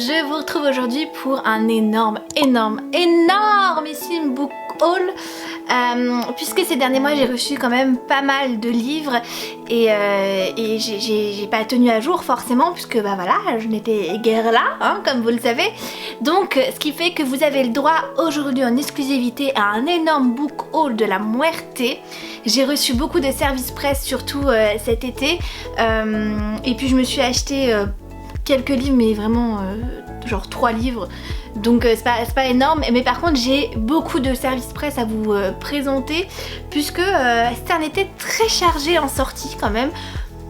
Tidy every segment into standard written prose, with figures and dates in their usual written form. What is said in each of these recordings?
je vous retrouve aujourd'hui pour un énormissime book haul, puisque ces derniers mois j'ai reçu quand même pas mal de livres et j'ai pas tenu à jour forcément, puisque bah voilà, je n'étais guère là, hein, comme vous le savez. Donc ce qui fait que vous avez le droit aujourd'hui en exclusivité à un énorme book haul de la Muerte. J'ai reçu beaucoup de services presse, surtout cet été, et puis je me suis acheté quelques livres, mais vraiment genre 3 livres, donc c'est pas énorme, mais par contre j'ai beaucoup de services presse à vous présenter, puisque c'était un été très chargé en sortie quand même.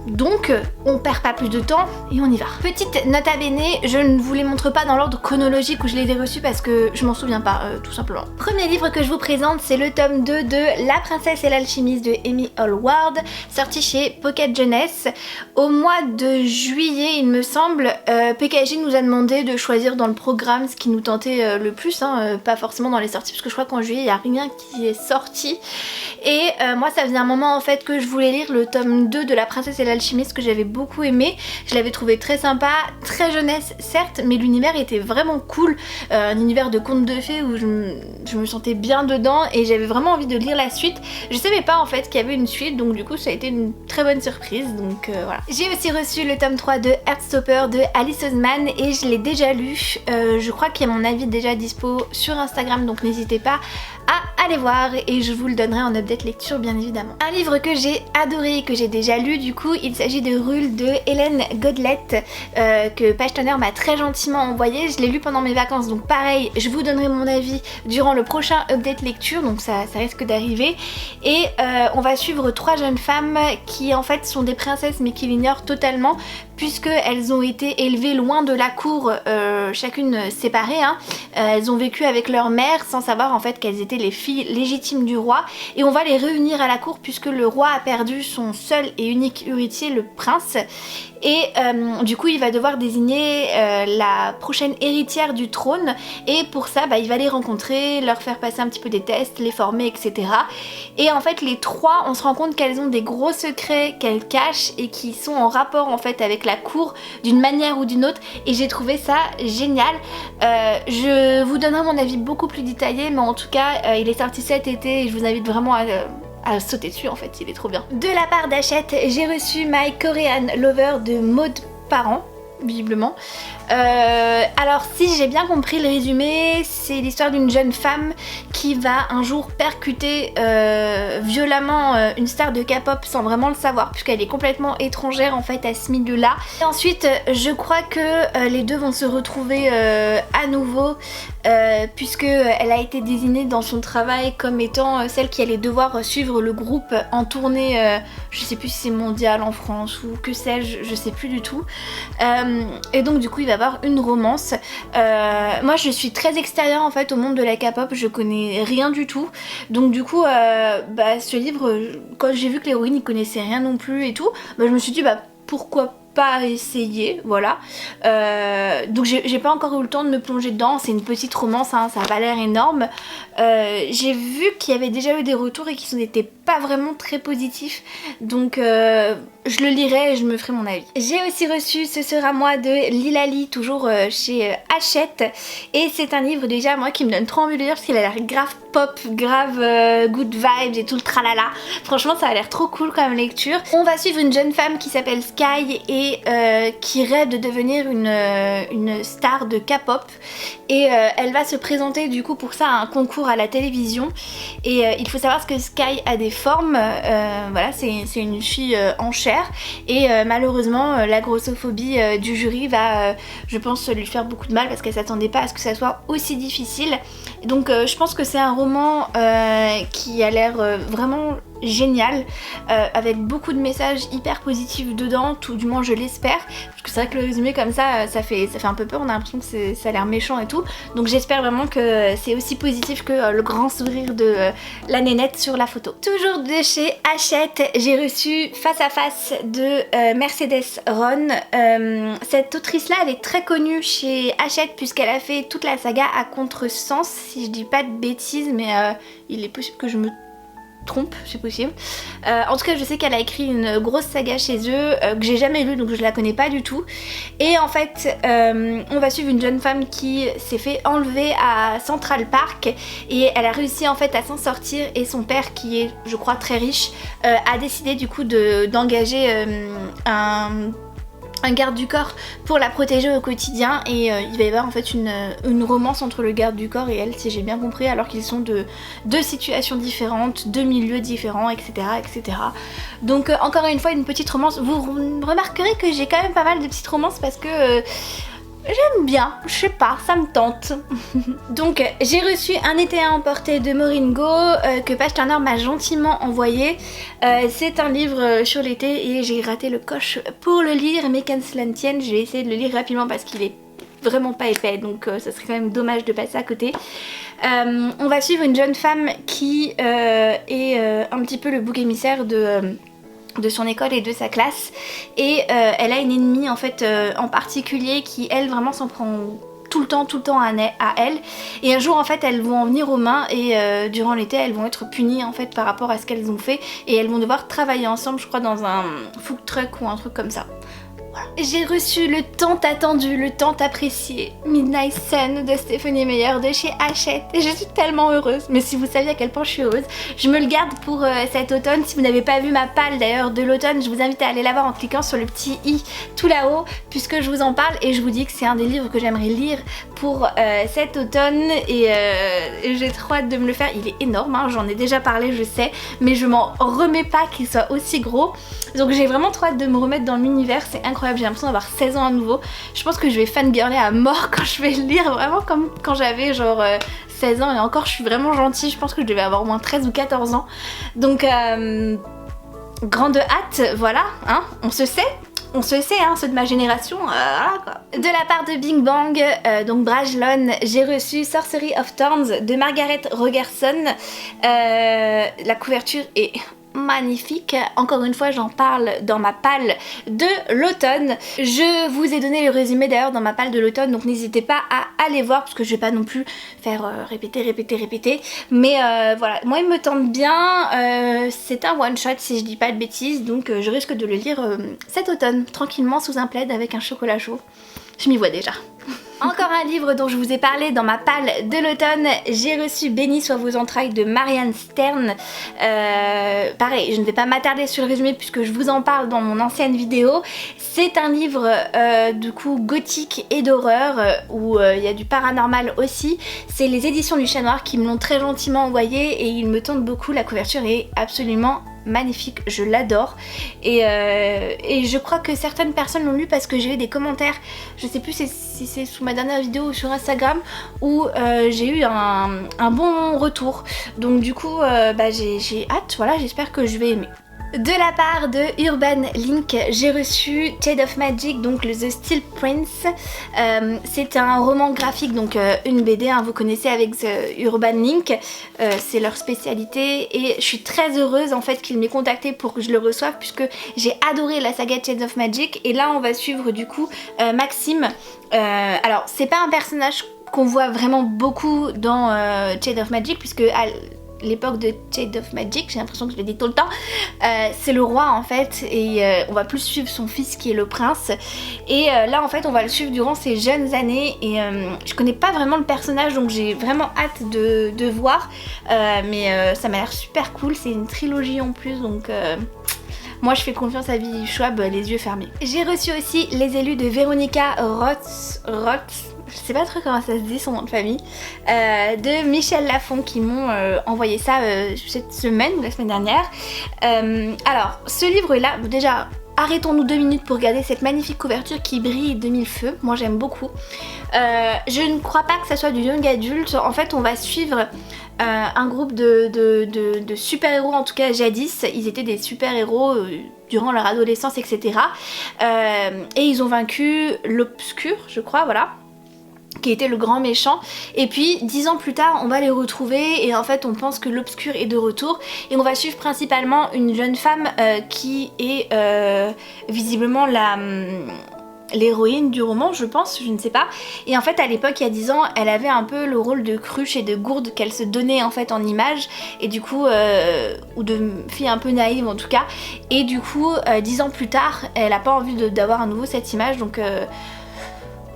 Donc on perd pas plus de temps et on y va. Petite note à bene, je ne vous les montre pas dans l'ordre chronologique où je les ai reçus parce que je m'en souviens pas, tout simplement. Premier livre que je vous présente, c'est le tome 2 de La princesse et l'alchimiste de Amy Hallward, sorti chez Pocket Jeunesse. Au mois de juillet, il me semble, PKJ nous a demandé de choisir dans le programme ce qui nous tentait le plus, hein, pas forcément dans les sorties, parce que je crois qu'en juillet il n'y a rien qui est sorti. Et moi ça faisait un moment en fait que je voulais lire le tome 2 de La princesse et l'alchimiste, que j'avais beaucoup aimé. Je l'avais trouvé très sympa, très jeunesse certes, mais l'univers était vraiment cool, un univers de contes de fées où je me sentais bien dedans et j'avais vraiment envie de lire la suite. Je savais pas en fait qu'il y avait une suite, donc du coup ça a été une très bonne surprise, donc voilà. J'ai aussi reçu le tome 3 de Heartstopper de Alice Oseman et je l'ai déjà lu. Je crois qu'il y a mon avis déjà dispo sur Instagram, donc n'hésitez pas à aller voir et je vous le donnerai en update lecture bien évidemment. Un livre que j'ai adoré et que j'ai déjà lu, du coup il s'agit de Rule de Hélène Godlet, que Page Turner m'a très gentiment envoyé. Je l'ai lu pendant mes vacances, donc pareil, je vous donnerai mon avis durant le prochain update lecture, donc ça risque d'arriver. Et on va suivre 3 jeunes femmes qui en fait sont des princesses mais qui l'ignorent totalement, puisqu'elles ont été élevées loin de la cour, chacune séparée, hein. Elles ont vécu avec leur mère sans savoir en fait qu'elles étaient les filles légitimes du roi, et on va les réunir à la cour puisque le roi a perdu son seul et unique héritier, le prince. Et du coup il va devoir désigner la prochaine héritière du trône, et pour ça bah, il va les rencontrer, leur faire passer un petit peu des tests, les former, etc. Et en fait les 3, on se rend compte qu'elles ont des gros secrets qu'elles cachent et qui sont en rapport en fait avec la cour d'une manière ou d'une autre, et j'ai trouvé ça génial. Je vous donnerai mon avis beaucoup plus détaillé, mais en tout cas il est sorti cet été et je vous invite vraiment à sauter dessus, en fait, il est trop bien. De la part d'Hachette, j'ai reçu My Korean Lover de Maud Parent, visiblement. Alors si j'ai bien compris le résumé, c'est l'histoire d'une jeune femme qui va un jour percuter violemment une star de K-pop sans vraiment le savoir, puisqu'elle est complètement étrangère en fait à ce milieu-là. Et ensuite je crois que les deux vont se retrouver à nouveau, puisque elle a été désignée dans son travail comme étant celle qui allait devoir suivre le groupe en tournée, je sais plus si c'est mondial en France ou que sais-je, je sais plus du tout. Et donc du coup il va avoir une romance. Moi je suis très extérieure en fait au monde de la K-pop, je connais rien du tout, donc du coup bah, ce livre, quand j'ai vu que l'héroïne y connaissait rien non plus et tout, bah, je me suis dit bah pourquoi pas essayer, voilà. Donc j'ai pas encore eu le temps de me plonger dedans, c'est une petite romance, hein, ça a pas l'air énorme. J'ai vu qu'il y avait déjà eu des retours et qu'ils n'étaient pas vraiment très positifs, donc je le lirai et je me ferai mon avis. J'ai aussi reçu Ce sera moi de Lilali, toujours chez Hachette, et c'est un livre déjà moi qui me donne trop envie de lire parce qu'il a l'air grave pop, grave good vibes et tout le tralala. Franchement ça a l'air trop cool comme lecture. On va suivre une jeune femme qui s'appelle Sky et qui rêve de devenir une star de K-pop, et elle va se présenter du coup pour ça à un concours à la télévision, et il faut savoir que Sky a des formes, voilà, c'est une fille en chair, et malheureusement la grossophobie du jury va je pense lui faire beaucoup de mal parce qu'elle s'attendait pas à ce que ça soit aussi difficile. Donc je pense que c'est un roman qui a l'air vraiment génial, avec beaucoup de messages hyper positifs dedans, tout du moins je l'espère, parce que c'est vrai que le résumé comme ça, ça fait un peu peur, on a l'impression que ça a l'air méchant et tout, donc j'espère vraiment que c'est aussi positif que le grand sourire de la nénette sur la photo. Toujours de chez Hachette, j'ai reçu Face à Face de Mercedes Ron. Cette autrice là elle est très connue chez Hachette puisqu'elle a fait toute la saga à Contresens, si je dis pas de bêtises, mais il est possible que je me trompe, c'est possible. En tout cas je sais qu'elle a écrit une grosse saga chez eux que j'ai jamais lue, donc je la connais pas du tout. Et en fait on va suivre une jeune femme qui s'est fait enlever à Central Park et elle a réussi en fait à s'en sortir, et son père, qui est je crois très riche, a décidé du coup d'engager un garde du corps pour la protéger au quotidien, et il va y avoir en fait une romance entre le garde du corps et elle, si j'ai bien compris, alors qu'ils sont de deux situations différentes, deux milieux différents, etc. etc. Donc encore une fois une petite romance. Vous remarquerez que j'ai quand même pas mal de petites romances parce que j'aime bien, je sais pas, ça me tente. Donc j'ai reçu Un été à emporter de Maureen Goo que Page Turner m'a gentiment envoyé. C'est un livre sur l'été et j'ai raté le coche pour le lire, mais qu'à cela ne tienne, je vais essayer de le lire rapidement parce qu'il est vraiment pas épais, donc ça serait quand même dommage de passer à côté. On va suivre une jeune femme qui est un petit peu le bouc émissaire de son école et de sa classe, et elle a une ennemie en fait en particulier qui elle vraiment s'en prend tout le temps à elle, et un jour en fait elles vont en venir aux mains, et durant l'été elles vont être punies en fait par rapport à ce qu'elles ont fait, et elles vont devoir travailler ensemble, je crois dans un food truck ou un truc comme ça. J'ai reçu le tant attendu, le tant apprécié Midnight Sun de Stephenie Meyer de chez Hachette, et je suis tellement heureuse. Mais si vous saviez à quel point je suis heureuse, je me le garde pour cet automne. Si vous n'avez pas vu ma palle d'ailleurs de l'automne, je vous invite à aller la voir en cliquant sur le petit i tout là-haut, puisque je vous en parle, et je vous dis que c'est un des livres que j'aimerais lire pour cet automne, et j'ai trop hâte de me le faire. Il est énorme, hein, j'en ai déjà parlé, je sais, mais je m'en remets pas qu'il soit aussi gros. Donc j'ai vraiment trop hâte de me remettre dans l'univers, c'est incroyable, j'ai l'impression d'avoir 16 ans à nouveau. Je pense que je vais fangirler à mort quand je vais le lire, vraiment comme quand j'avais genre 16 ans, et encore je suis vraiment gentille, je pense que je devais avoir au moins 13 ou 14 ans. Donc grande hâte, voilà, hein, on se sait, hein, ceux de ma génération, voilà quoi. De la part de Bing Bang, donc Brajlon, j'ai reçu Sorcery of Thorns de Margaret Rogerson. La couverture est magnifique, encore une fois j'en parle dans ma palle de l'automne. Je vous ai donné le résumé d'ailleurs dans ma palle de l'automne, donc n'hésitez pas à aller voir, parce que je vais pas non plus faire répéter, mais voilà, moi il me tente bien. C'est un one shot si je dis pas de bêtises, donc je risque de le lire cet automne, tranquillement sous un plaid avec un chocolat chaud. Je m'y vois déjà. Encore un livre dont je vous ai parlé dans ma palle de l'automne, j'ai reçu Béni soit vos entrailles de Marianne Stern. Pareil, je ne vais pas m'attarder sur le résumé puisque je vous en parle dans mon ancienne vidéo. C'est un livre du coup gothique et d'horreur où il y a du paranormal aussi. C'est les éditions du Chat Noir qui me l'ont très gentiment envoyé et il me tente beaucoup. La couverture est absolument magnifique, je l'adore, et je crois que certaines personnes l'ont lu parce que j'ai eu des commentaires, je sais plus si c'est sous ma dernière vidéo ou sur Instagram, où j'ai eu un bon retour, donc du coup j'ai hâte, voilà, j'espère que je vais aimer. De la part de Urban Link, j'ai reçu Shade of Magic, donc le The Steel Prince. C'est un roman graphique, donc une BD, hein, vous connaissez avec The Urban Link, c'est leur spécialité, et je suis très heureuse en fait qu'il m'ait contacté pour que je le reçoive, puisque j'ai adoré la saga Shade of Magic, et là on va suivre du coup Maxime. Alors c'est pas un personnage qu'on voit vraiment beaucoup dans Shade of Magic, puisque l'époque de Shade of Magic, j'ai l'impression que je le dis tout le temps, c'est le roi en fait, et on va plus suivre son fils qui est le prince, et là en fait on va le suivre durant ses jeunes années, et je connais pas vraiment le personnage, donc j'ai vraiment hâte de voir, mais ça m'a l'air super cool, c'est une trilogie en plus, donc moi je fais confiance à Billy Schwab, les yeux fermés. J'ai reçu aussi Les élus de Véronica Roth, je sais pas trop comment ça se dit son nom de famille, de Michel Lafon, qui m'ont envoyé ça cette semaine ou la semaine dernière. Alors ce livre là, déjà arrêtons-nous 2 minutes pour regarder cette magnifique couverture qui brille de mille feux, moi j'aime beaucoup. Je ne crois pas que ça soit du young adulte, en fait on va suivre un groupe de super-héros, en tout cas jadis, ils étaient des super-héros durant leur adolescence, etc. Et ils ont vaincu l'Obscur, je crois, voilà, qui était le grand méchant, et puis 10 ans plus tard on va les retrouver, et en fait on pense que l'Obscur est de retour, et on va suivre principalement une jeune femme qui est visiblement l'héroïne du roman, je pense, je ne sais pas. Et en fait à l'époque, il y a 10 ans, elle avait un peu le rôle de cruche et de gourde qu'elle se donnait en fait en image, et du coup ou de fille un peu naïve en tout cas, et du coup 10 ans plus tard, elle a pas envie d'avoir à nouveau cette image, donc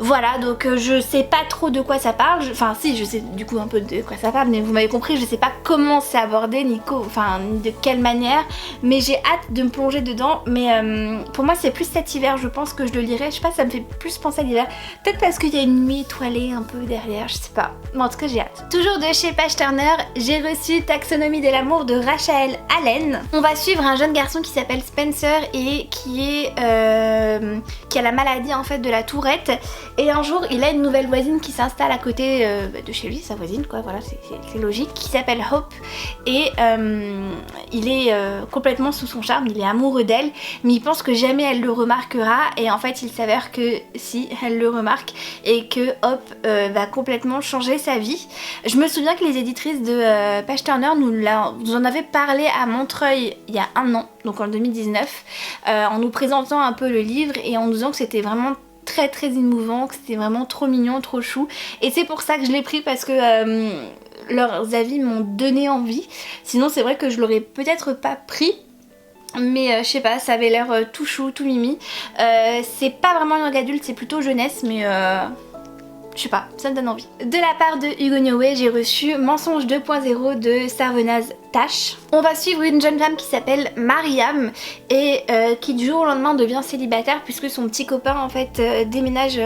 voilà, donc je sais pas trop de quoi ça parle, enfin si, je sais du coup un peu de quoi ça parle, mais vous m'avez compris, je sais pas comment c'est abordé, ni de quelle manière, mais j'ai hâte de me plonger dedans. Mais pour moi c'est plus cet hiver, je pense que je le lirai, je sais pas, ça me fait plus penser à l'hiver, peut-être parce qu'il y a une nuit étoilée un peu derrière, je sais pas, mais en tout cas j'ai hâte. Toujours de chez Page Turner, j'ai reçu Taxonomie de l'amour de Rachel Allen. On va suivre un jeune garçon qui s'appelle Spencer et qui a la maladie en fait de la tourette. Et un jour, il a une nouvelle voisine qui s'installe à côté de chez lui, sa voisine quoi, voilà, c'est logique, qui s'appelle Hope. Et il est complètement sous son charme, il est amoureux d'elle, mais il pense que jamais elle le remarquera. Et en fait, il s'avère que si, elle le remarque, et que Hope va complètement changer sa vie. Je me souviens que les éditrices de Page Turner nous en avaient parlé à Montreuil il y a 1 an, donc en 2019, en nous présentant un peu le livre et en nous disant que c'était vraiment très émouvant, que c'était vraiment trop mignon, trop chou. Et c'est pour ça que je l'ai pris, parce que leurs avis m'ont donné envie. Sinon c'est vrai que je l'aurais peut-être pas pris, mais je sais pas, ça avait l'air tout chou, tout mimi. C'est pas vraiment une langue adulte, c'est plutôt jeunesse, mais je sais pas, ça me donne envie. De la part de Hugo Niowey, j'ai reçu Mensonge 2.0 de Sarvenaz Tash. On va suivre une jeune femme qui s'appelle Mariam et qui du jour au lendemain devient célibataire puisque son petit copain en fait déménage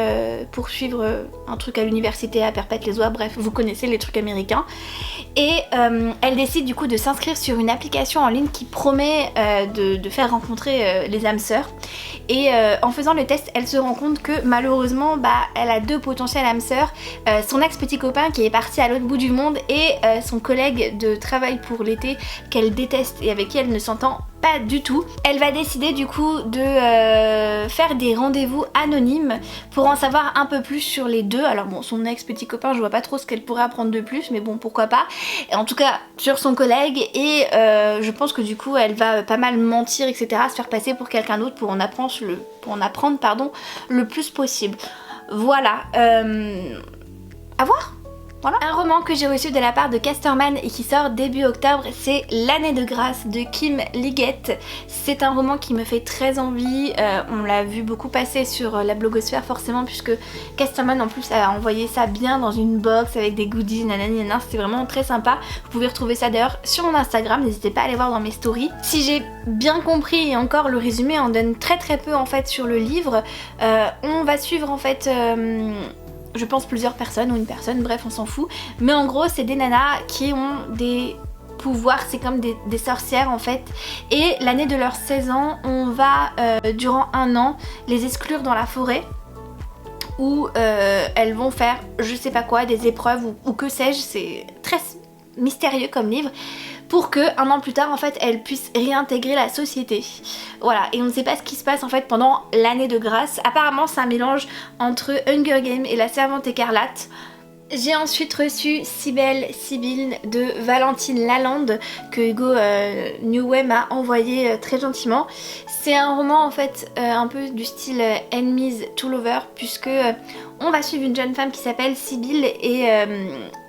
pour suivre un truc à l'université à Perpète-les-Oies, bref, vous connaissez les trucs américains. Et elle décide du coup de s'inscrire sur une application en ligne qui promet de faire rencontrer les âmes sœurs. Et en faisant le test, elle se rend compte que malheureusement elle a 2 potentiels âmes sœurs, son ex petit copain qui est parti à l'autre bout du monde et son collègue de travail pour l'été qu'elle déteste et avec qui elle ne s'entend pas du tout. Elle va décider du coup de faire des rendez-vous anonymes pour en savoir un peu plus sur les deux. Alors bon, son ex petit copain, je vois pas trop ce qu'elle pourrait apprendre de plus, mais bon, pourquoi pas. Et en tout cas sur son collègue, et je pense que du coup elle va pas mal mentir, etc., se faire passer pour quelqu'un d'autre pour en apprendre le plus possible. Voilà, à voir. Voilà. Un roman que j'ai reçu de la part de Casterman et qui sort début octobre, c'est L'année de grâce de Kim Liggett. C'est un roman qui me fait très envie, on l'a vu beaucoup passer sur la blogosphère forcément, puisque Casterman en plus a envoyé ça bien dans une box avec des goodies, nanani nanana, c'était vraiment très sympa. Vous pouvez retrouver ça d'ailleurs sur mon Instagram, n'hésitez pas à aller voir dans mes stories. Si j'ai bien compris, et encore le résumé en donne très peu en fait sur le livre, on va suivre en fait je pense plusieurs personnes ou une personne, bref on s'en fout, mais en gros c'est des nanas qui ont des pouvoirs, c'est comme des sorcières en fait, et l'année de leurs 16 ans on va durant 1 an les exclure dans la forêt où elles vont faire je sais pas quoi, des épreuves ou que sais-je, c'est très mystérieux comme livre, pour que 1 an plus tard en fait elle puisse réintégrer la société. Voilà, et on ne sait pas ce qui se passe en fait pendant l'année de grâce. Apparemment c'est un mélange entre Hunger Games et La Servante écarlate. J'ai ensuite reçu Sibylle de Valentine Lalande que Hugo Niowey m'a envoyé très gentiment. C'est un roman en fait un peu du style Enemies to Lovers, puisque on va suivre une jeune femme qui s'appelle Sibylle et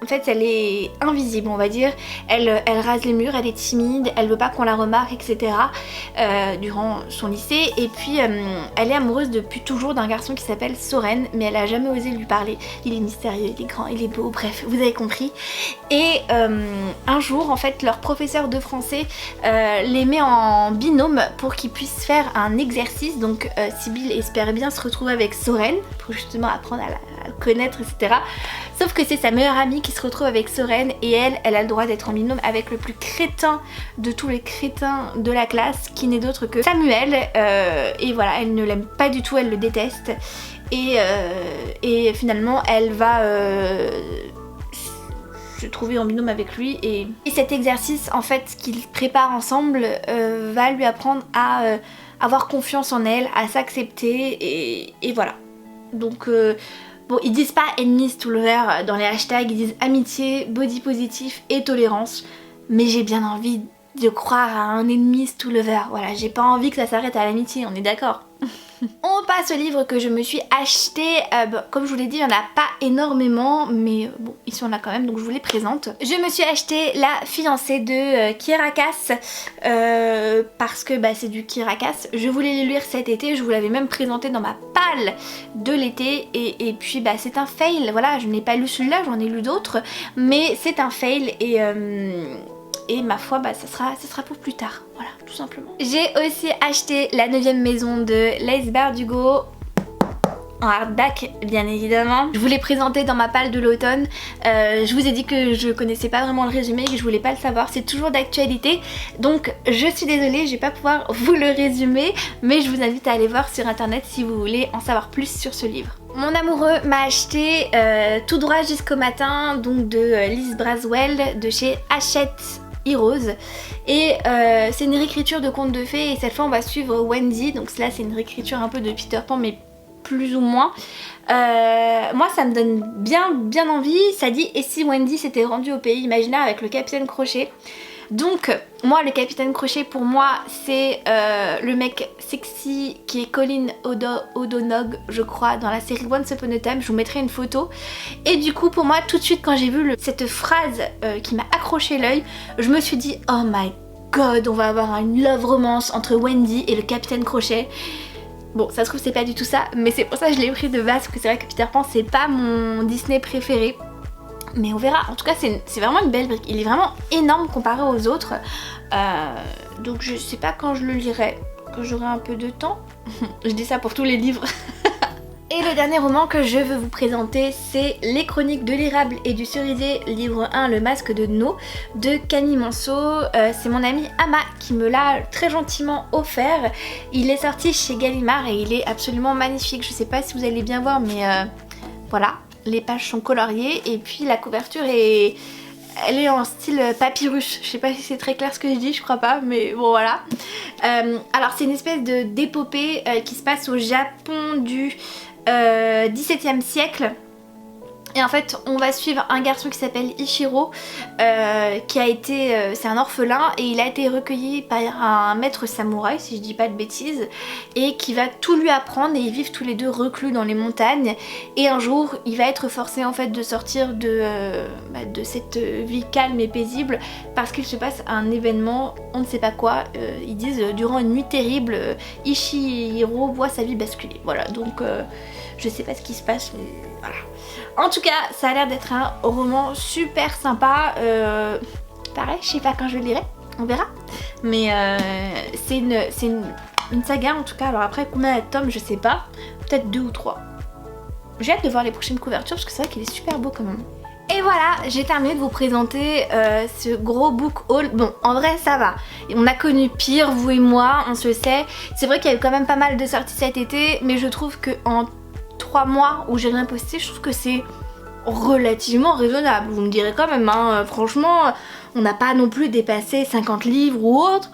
en fait elle est invisible on va dire, elle rase les murs, elle est timide, elle veut pas qu'on la remarque, etc. Durant son lycée, et puis elle est amoureuse depuis toujours d'un garçon qui s'appelle Soren, mais elle a jamais osé lui parler, il est mystérieux, il est grand, il est beau, bref vous avez compris. Et un jour en fait leur professeur de français les met en binôme pour qu'ils puissent faire un exercice, donc Sibylle espère bien se retrouver avec Soren pour justement apprendre à le connaître, etc. Sauf que c'est sa meilleure amie qui se retrouve avec Soren, et elle a le droit d'être en binôme avec le plus crétin de tous les crétins de la classe, qui n'est d'autre que Samuel, et voilà, elle ne l'aime pas du tout, elle le déteste, et finalement elle va se trouver en binôme avec lui, et cet exercice en fait qu'ils préparent ensemble va lui apprendre à avoir confiance en elle, à s'accepter, et voilà. Donc bon, ils disent pas enemies to lovers dans les hashtags, ils disent amitié, body positif et tolérance, mais j'ai bien envie de croire à un ennemi Stoolover. Voilà, j'ai pas envie que ça s'arrête à l'amitié, on est d'accord. On passe au livre que je me suis acheté. Comme je vous l'ai dit, il n'y en a pas énormément, mais bon, ils sont là quand même, donc je vous les présente. Je me suis acheté La fiancée de Kyrakas parce que c'est du Kyrakas. Je voulais le lire cet été, je vous l'avais même présenté dans ma palle de l'été, et puis c'est un fail. Voilà, je n'ai pas lu celui-là, j'en ai lu d'autres, mais c'est un fail, et ma foi, ça sera pour plus tard, voilà, tout simplement. J'ai aussi acheté La 9e maison de Laïs Bardugo, en hardback bien évidemment. Je vous l'ai présenté dans ma palle de l'automne. Je vous ai dit que je connaissais pas vraiment le résumé, que je voulais pas le savoir, c'est toujours d'actualité. Donc je suis désolée, je vais pas pouvoir vous le résumer, mais je vous invite à aller voir sur internet si vous voulez en savoir plus sur ce livre. Mon amoureux m'a acheté Tout droit jusqu'au matin, donc de Liz Braswell de chez Hachette Heroes, et c'est une réécriture de contes de fées, et cette fois on va suivre Wendy. Donc là c'est une réécriture un peu de Peter Pan, mais plus ou moins. Moi ça me donne bien envie. Ça dit et si Wendy s'était rendue au pays imaginaire avec le capitaine Crochet. Donc moi le capitaine Crochet, pour moi c'est le mec sexy qui est Colin O'Donoghue je crois dans la série Once Upon a Time. Je vous mettrai une photo, et du coup pour moi tout de suite quand j'ai vu cette phrase qui m'a accroché l'œil, je me suis dit oh my god, on va avoir une love romance entre Wendy et le capitaine Crochet. Bon, ça se trouve c'est pas du tout ça, mais c'est pour ça que je l'ai pris de base, parce que c'est vrai que Peter Pan c'est pas mon Disney préféré. Mais on verra. En tout cas c'est vraiment une belle brique. Il est vraiment énorme comparé aux autres. Donc je sais pas quand je le lirai, quand j'aurai un peu de temps. Je dis ça pour tous les livres. Et le dernier roman que je veux vous présenter, c'est Les Chroniques de l'érable et du cerisier, livre 1, Le masque de No, de Camille Monceau. C'est mon amie Ama qui me l'a très gentiment offert. Il est sorti chez Gallimard et il est absolument magnifique. Je sais pas si vous allez bien voir, mais voilà. Les pages sont coloriées, et puis la couverture elle est en style papyrus. Je sais pas si c'est très clair ce que je dis, je crois pas, mais bon voilà. Alors c'est une espèce d'épopée qui se passe au Japon du XVIIe siècle. Et en fait on va suivre un garçon qui s'appelle Ichiro, qui a été, c'est un orphelin, et il a été recueilli par un maître samouraï si je dis pas de bêtises, et qui va tout lui apprendre, et ils vivent tous les deux reclus dans les montagnes. Et un jour il va être forcé en fait de sortir de cette vie calme et paisible, parce qu'il se passe un événement, on ne sait pas quoi, ils disent durant une nuit terrible, Ichiro voit sa vie basculer. Voilà, donc je sais pas ce qui se passe, mais voilà. En tout cas, ça a l'air d'être un roman super sympa. Pareil, je sais pas quand je le lirai, on verra. Mais c'est une saga en tout cas. Alors après, combien de tomes, je sais pas. Peut-être 2 ou 3. J'ai hâte de voir les prochaines couvertures, parce que c'est vrai qu'il est super beau quand même. Et voilà, j'ai terminé de vous présenter ce gros book haul. Bon, en vrai ça va, on a connu pire, vous et moi, on se le sait. C'est vrai qu'il y a eu quand même pas mal de sorties cet été, mais je trouve que en 3 mois où j'ai rien posté, je trouve que c'est relativement raisonnable. Vous me direz quand même, hein, franchement, on n'a pas non plus dépassé 50 livres ou autre.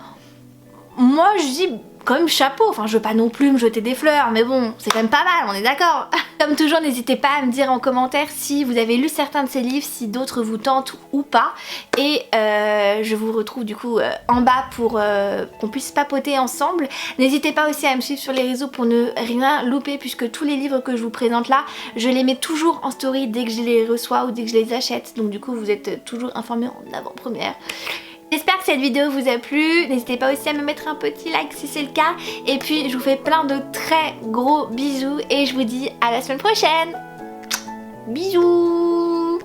Moi je dis quand même chapeau, enfin je veux pas non plus me jeter des fleurs, mais bon, c'est quand même pas mal, on est d'accord. Comme toujours, n'hésitez pas à me dire en commentaire si vous avez lu certains de ces livres, si d'autres vous tentent ou pas. Et je vous retrouve du coup en bas pour qu'on puisse papoter ensemble. N'hésitez pas aussi à me suivre sur les réseaux pour ne rien louper, puisque tous les livres que je vous présente là, je les mets toujours en story dès que je les reçois ou dès que je les achète. Donc du coup, vous êtes toujours informés en avant-première. J'espère que cette vidéo vous a plu, n'hésitez pas aussi à me mettre un petit like si c'est le cas, et puis je vous fais plein de très gros bisous et je vous dis à la semaine prochaine. Bisous.